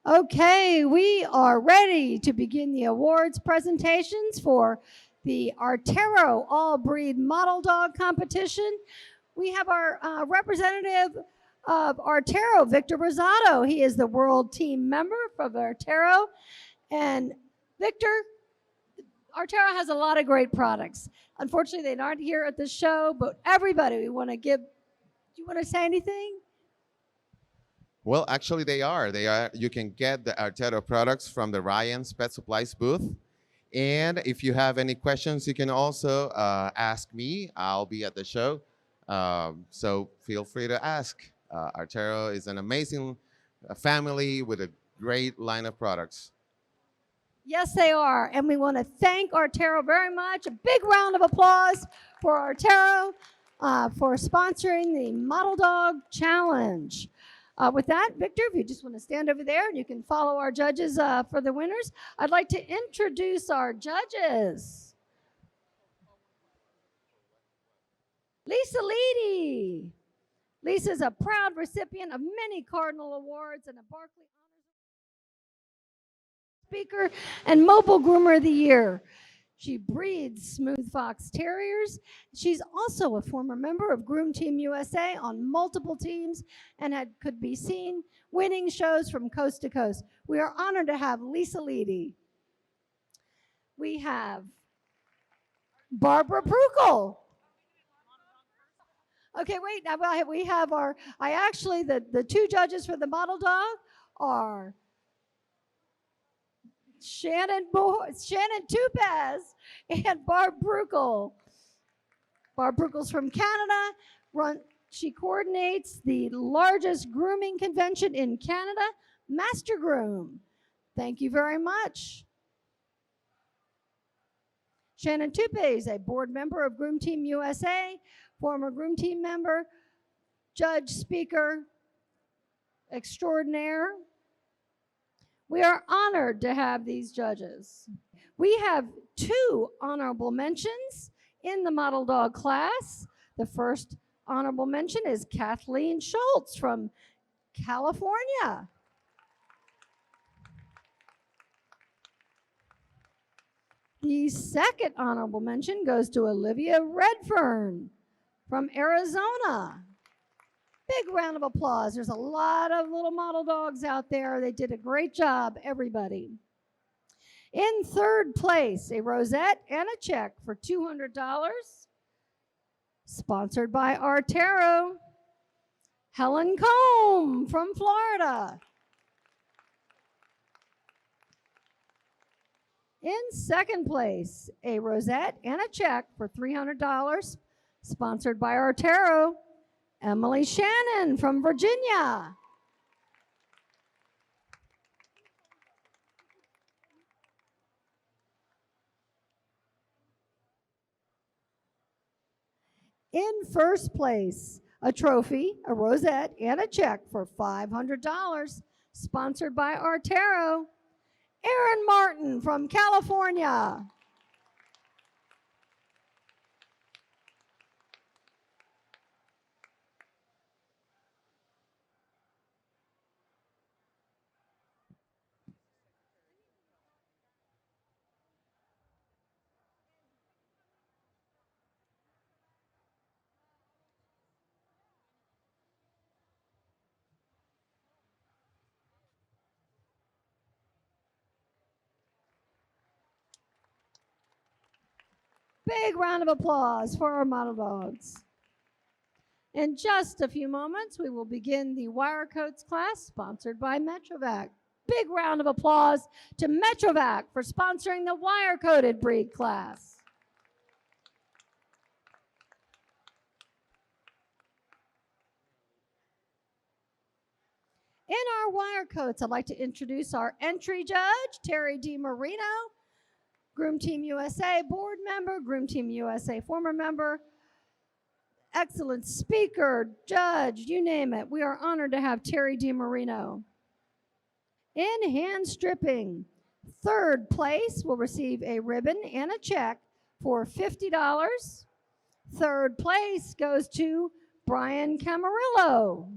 Okay, we are ready to begin the awards presentations for the Artero All Breed Model Dog Competition. We have our representative of Artero, Victor Rosado. He is the world team member for Artero. And Victor, Artero has a lot of great products. Unfortunately, they aren't here at the show, but everybody we want to give. Do you want to say anything? Well, actually, they are. They are. You can get the Artero products from the Ryan's Pet Supplies booth. And if you have any questions, you can also ask me. I'll be at the show. So feel free to ask. Artero is an amazing family with a great line of products. Yes, they are. And we want to thank Artero very much. A big round of applause for Artero for sponsoring the Model Dog Challenge. With that, Victor, if you just want to stand over there and you can follow our judges for the winners, I'd like to introduce our judges. Lisa Leedy. Lisa's a proud recipient of many Cardinal Awards and a Barkley Honors Speaker and Mobile Groomer of the Year. She breeds smooth fox terriers. She's also a former member of Groom Team USA on multiple teams and could be seen winning shows from coast to coast. We are honored to have Lisa Leedy. We have Barbara Prukel. Okay, wait, now we have the two judges for the model dog are Shannon Tupaz and Barb Bruegel. Barb Bruegel's from Canada. She coordinates the largest grooming convention in Canada, Master Groom. Thank you very much. Shannon Tupaz, a board member of Groom Team USA, former Groom Team member, judge, speaker, extraordinaire. We are honored to have these judges. We have two honorable mentions in the model dog class. The first honorable mention is Kathleen Schultz from California. The second honorable mention goes to Olivia Redfern from Arizona. Big round of applause. There's a lot of little model dogs out there. They did a great job, everybody. In third place, a rosette and a check for $200, sponsored by Artero, Helen Combe from Florida. In second place, a rosette and a check for $300, sponsored by Artero, Emily Shannon from Virginia. In first place, a trophy, a rosette, and a check for $500, sponsored by Artero, Aaron Martin from California. Big round of applause for our model dogs. In just a few moments, we will begin the wire coats class sponsored by Metrovac. Big round of applause to Metrovac for sponsoring the wire coated breed class. In our wire coats, I'd like to introduce our entry judge, Terry DiMarino, Groom Team USA board member, Groom Team USA former member, excellent speaker, judge, you name it. We are honored to have Terry DiMarino. In hand stripping, third place will receive a ribbon and a check for $50. Third place goes to Brian Camarillo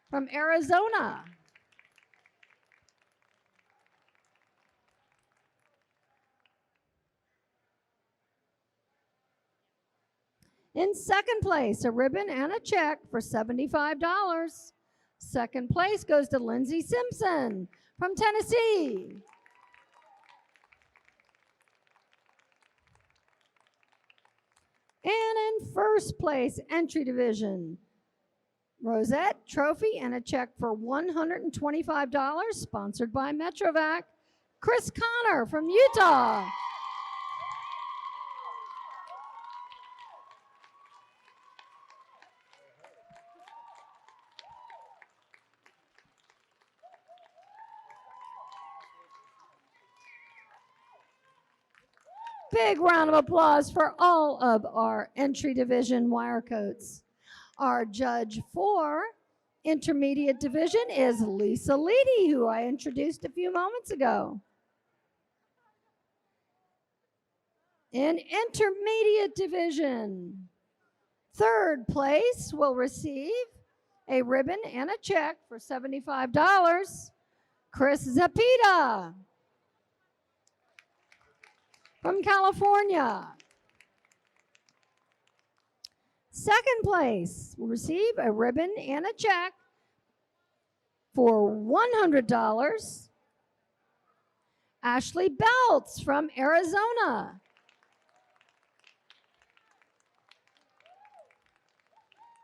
from Arizona. In second place, a ribbon and a check for $75. Second place goes to Lindsay Simpson from Tennessee. And in first place, entry division, Rosette Trophy and a check for $125, sponsored by Metrovac, Chris Connor from Utah. Big round of applause for all of our entry division wire coats. Our judge for intermediate division is Lisa Leedy, who I introduced a few moments ago. In intermediate division, third place will receive a ribbon and a check for $75. Chris Zapita from California. Second place will receive a ribbon and a check for $100. Ashley Belts from Arizona.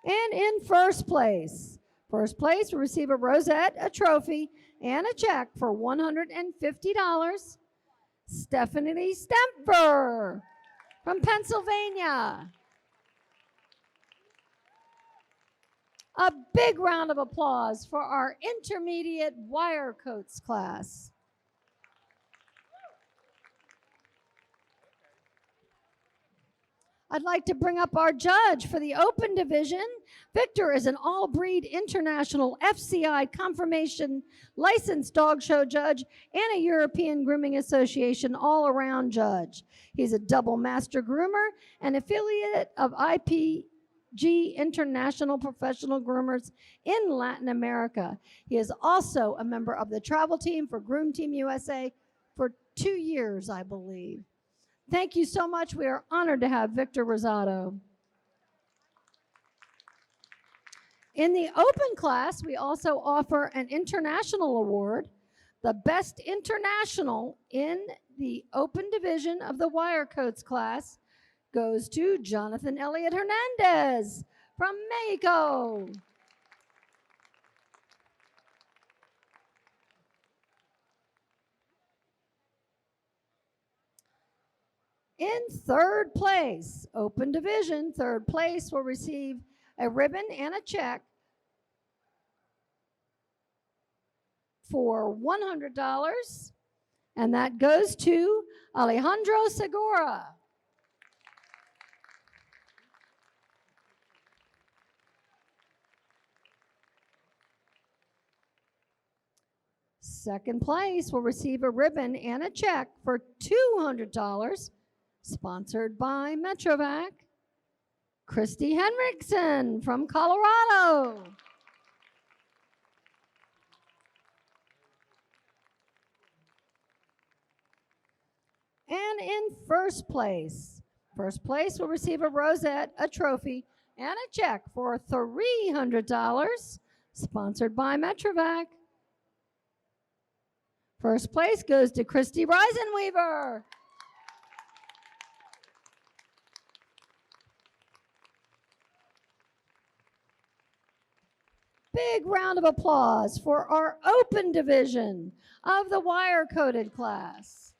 And in first place will receive a rosette, a trophy, and a check for $150. Stephanie Stemfer from Pennsylvania. A big round of applause for our intermediate wire coats class. I'd like to bring up our judge for the open division. Victor is an all-breed international FCI confirmation licensed dog show judge and a European Grooming Association all-around judge. He's a double master groomer and affiliate of IPG International Professional Groomers in Latin America. He is also a member of the travel team for Groom Team USA for 2 years, I believe. Thank you so much. We are honored to have Victor Rosado. In the open class, we also offer an international award. The best international in the open division of the wire coats class goes to Jonathan Elliott Hernandez from Mexico. In third place, open division, third place will receive a ribbon and a check for $100, and that goes to Alejandro Segura. Second place will receive a ribbon and a check for $200, sponsored by Metrovac, Christy Henriksen from Colorado. And in first place will receive a rosette, a trophy, and a check for $300, sponsored by Metrovac. First place goes to Christy Reisenweaver. Big round of applause for our open division of the wire-coated class.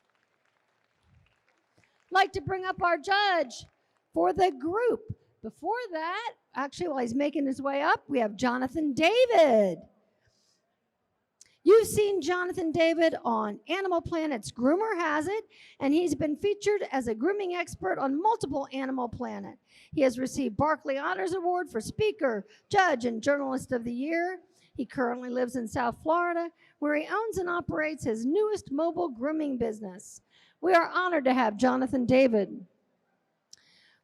I'd like to bring up our judge for the group. Before that, actually, while he's making his way up, we have Jonathan David. You've seen Jonathan David on Animal Planet's Groomer Has It, and he's been featured as a grooming expert on multiple Animal Planet. He has received Barkley Honors Award for Speaker, Judge, and Journalist of the Year. He currently lives in South Florida, where he owns and operates his newest mobile grooming business. We are honored to have Jonathan David.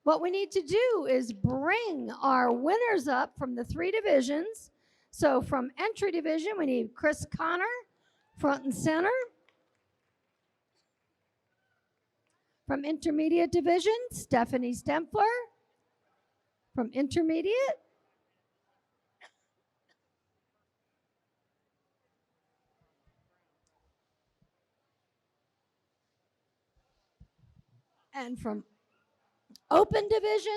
What we need to do is bring our winners up from the 3 divisions. So from entry division, we need Chris Connor, front and center. From intermediate division, Stephanie Stempler. from Intermediate. And from Open Division,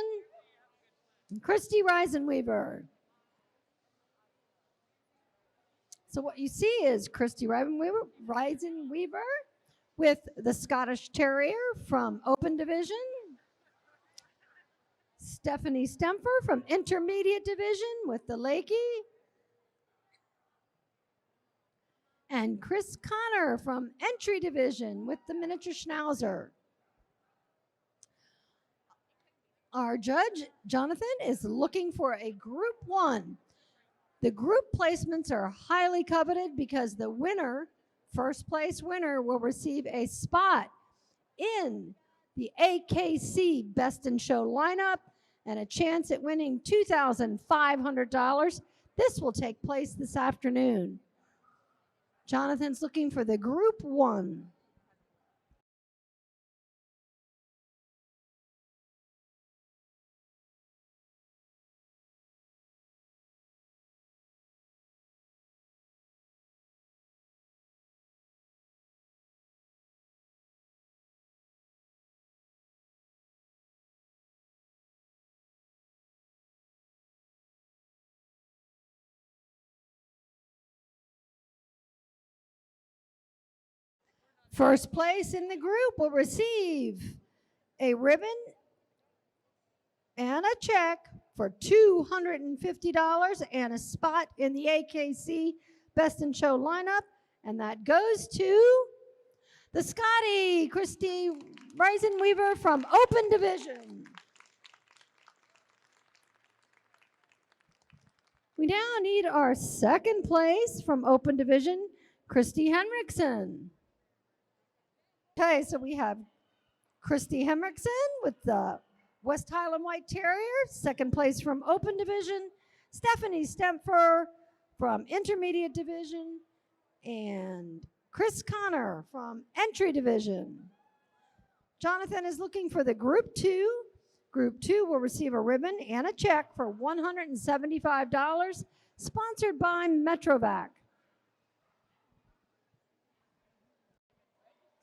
Christy Reisenweaver. So what you see is Christy Reisenweaver with the Scottish Terrier from Open Division, Stephanie Stemfer from Intermediate Division with the Lakey, and Chris Connor from Entry Division with the Miniature Schnauzer. Our judge, Jonathan, is looking for a Group 1. The group placements are highly coveted because the winner, first place winner, will receive a spot in the AKC Best in Show lineup and a chance at winning $2,500. This will take place this afternoon. Jonathan's looking for the Group 1. First place in the group will receive a ribbon and a check for $250 and a spot in the AKC Best in Show lineup. And that goes to the Scotty, Christy Reisenweaver from Open Division. We now need our second place from Open Division, Christy Henriksen. Okay, so we have Christy Henriksen with the West Highland White Terrier, second place from Open Division, Stephanie Stemfer from Intermediate Division, and Chris Connor from Entry Division. Jonathan is looking for the Group 2. Group 2 will receive a ribbon and a check for $175, sponsored by Metrovac.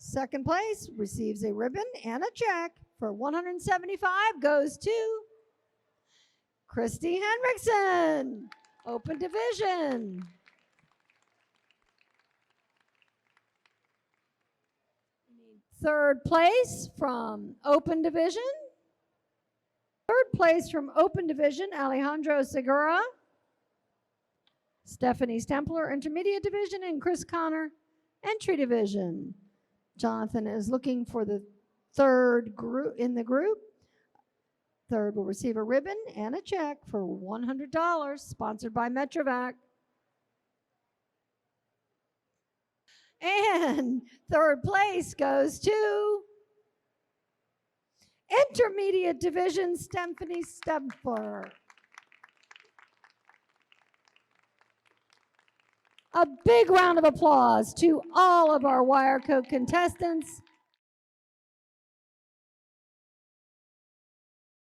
Second place receives a ribbon and a check for $175, goes to Christy Henriksen, Open Division. Third place from Open Division. Third place from Open Division, Alejandro Segura, Stephanie Stempler, Intermediate Division, and Chris Connor, Entry Division. Jonathan is looking for the third group in the group. Third will receive a ribbon and a check for $100, sponsored by Metrovac. And third place goes to Intermediate Division, Stephanie Stempler. A big round of applause to all of our wire coat contestants.